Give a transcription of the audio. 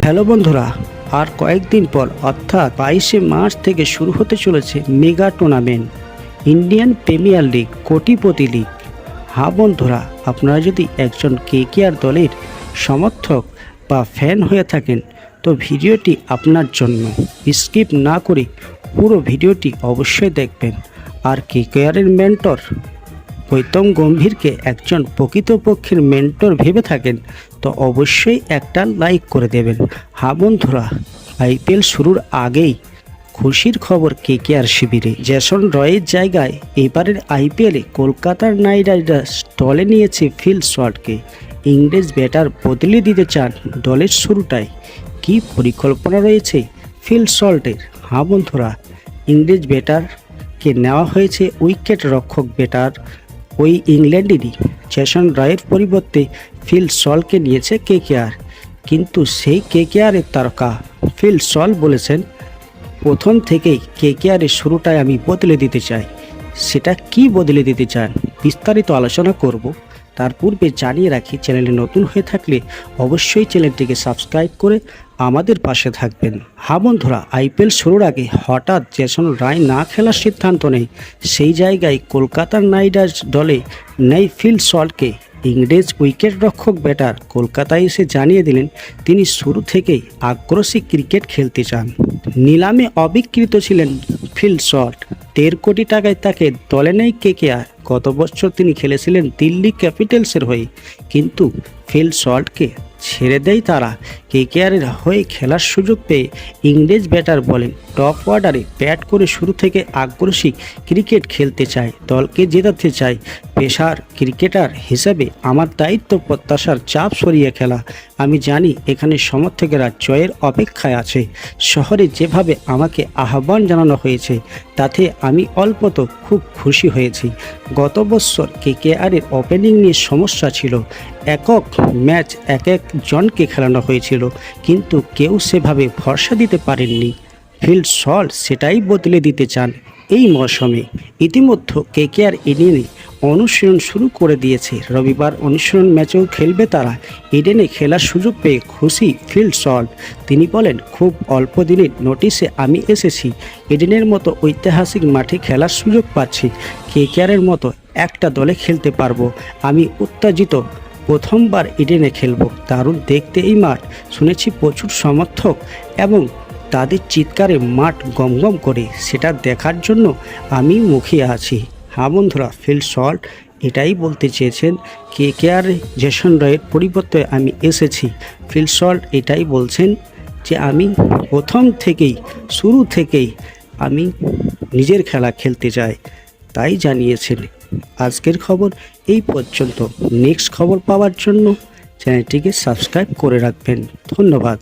Hello বন্ধুরা, আর কয়েকদিন পর অর্থাৎ 22শে মার্চ থেকে শুরু হতে চলেছে mega tournament Indian premier league, কোটিপতি লিগ। হ্যাঁ বন্ধুরা, আপনারা যদি একজন কেকেআর দলের সমর্থক বা ফ্যান হয়ে থাকেন তো ভিডিওটি আপনার জন্য। স্কিপ না করে পুরো ভিডিওটি অবশ্যই দেখবেন। আর কেকেআরের মেন্টর গৌতম গম্ভীরকে একজন প্রকৃতপক্ষের মেন্টর ভেবে থাকেন তো অবশ্যই একটা লাইক করে দেবেন। হ্যাঁ বন্ধুরা, আইপিএল শুরুর আগেই খুশির খবর কেকেআর শিবিরে। জেসন রয়ের জায়গায় এবারের আইপিএলে কলকাতার নাইট রাইডার্স দলে নিয়েছে ফিল সল্টকে। ইংরেজ ব্যাটার বদলে দিতে চান দলের শুরুটাই। কি পরিকল্পনা রয়েছে ফিল সল্টের? হ্যাঁ বন্ধুরা, ইংরেজ ব্যাটারকে নেওয়া হয়েছে উইকেট রক্ষক ব্যাটার ওই ইংল্যান্ডেরই জেসন রয়ের পরিবর্তে ফিল সল্টকে নিয়েছে কেকেআর। কিন্তু সেই কেকেআরের তারকা ফিল সল্ট বলেছেন, প্রথম থেকেই কেকেআরের শুরুটাই আমি বদলে দিতে চাই। সেটা কি বদলে দিতে চান বিস্তারিত আলোচনা করব। তার পূর্বে জানিয়ে রাখি, চ্যানেলে নতুন হয়ে থাকলে অবশ্যই চ্যানেলটিকে সাবস্ক্রাইব করে আমাদের পাশে থাকবেন। হ্যাঁ বন্ধুরা, আইপিএল শুরুর আগে হঠাৎ জেসন রায় না খেলার সিদ্ধান্ত নেই। সেই জায়গায় কলকাতার নাইট রাইডার্স দলে নেই ফিল সল্টকে। ইংরেজ উইকেট রক্ষক ব্যাটার কলকাতায় এসে জানিয়ে দিলেন তিনি শুরু থেকেই আগ্রাসী ক্রিকেট খেলতে চান। নিলামে অবিকৃত ছিলেন ফিল সল্ট। 1.5 কোটি টাকায় তাকে দলে নেই কেকেআর। গত বছর তিনি খেলেছিলেন দিল্লি ক্যাপিটালসের হয়ে, কিন্তু ফিল সল্টকে ছেড়ে দেয় তারা। কেকেআরের হয়ে খেলার সুযোগ পেয়ে ইংরেজ ব্যাটার বলেন, টপ অর্ডারে ব্যাট করে শুরু থেকে আগ্রাসী ক্রিকেট খেলতে চায়, দলকে জেতাতে চায়। পেশার ক্রিকেটার হিসেবে আমার দায়িত্ব প্রত্যাশার চাপ সরিয়ে খেলা। আমি জানি এখানে সমর্থকেরা জয়ের অপেক্ষায় আছে। শহরে যেভাবে আমাকে আহ্বান জানানো হয়েছে তাতে আমি অল্পত খুব খুশি হয়েছি। গত বছর কেকেআরের ওপেনিং নিয়ে সমস্যা ছিল। একক ম্যাচ এক জনকে খেলানো হয়েছিল, কিন্তু কেউ সেভাবে ভরসা দিতে পারেননি। ফিল সল্ট সেটাই বদলে দিতে চান এই মৌসুমে। ইতিমধ্যে কেকেআর ইডেনে অনুশীলন শুরু করে দিয়েছে। রবিবার অনুশীলন ম্যাচেও খেলবে তারা। ইডেনে খেলার সুযোগ পেয়ে খুশি ফিল সল্ট। তিনি বলেন, খুব অল্প দিনের নোটিশে আমি এসেছি। ইডেনের মতো ঐতিহাসিক মাঠে খেলার সুযোগ পাচ্ছি। কেকেআরের মতো একটা দলে খেলতে পারবো। আমি উত্তেজিত। প্রথমবার ইডেনে খেলবো। দারুণ দেখতে এই মাঠ। শুনেছি প্রচুর সমর্থক এবং তাদের চিৎকারে মাঠ গমগম করে। সেটা দেখার জন্য আমি মুখিয়ে আছি। হ্যাঁ বন্ধুরা, ফিল সল্ট এটাই বলতে চেয়েছেন, কেকেআর জেসন রয়ের পরিবর্তে আমি এসেছি। ফিল সল্ট এটাই বলছেন যে আমি প্রথম থেকেই শুরু থেকেই আমি নিজের খেলা খেলতে চাই, তাই জানিয়েছেন। আজকের খবর এই পর্যন্ত। নেক্সট খবর পাওয়ার জন্য চ্যানেলটিকে সাবস্ক্রাইব করে রাখবেন। ধন্যবাদ।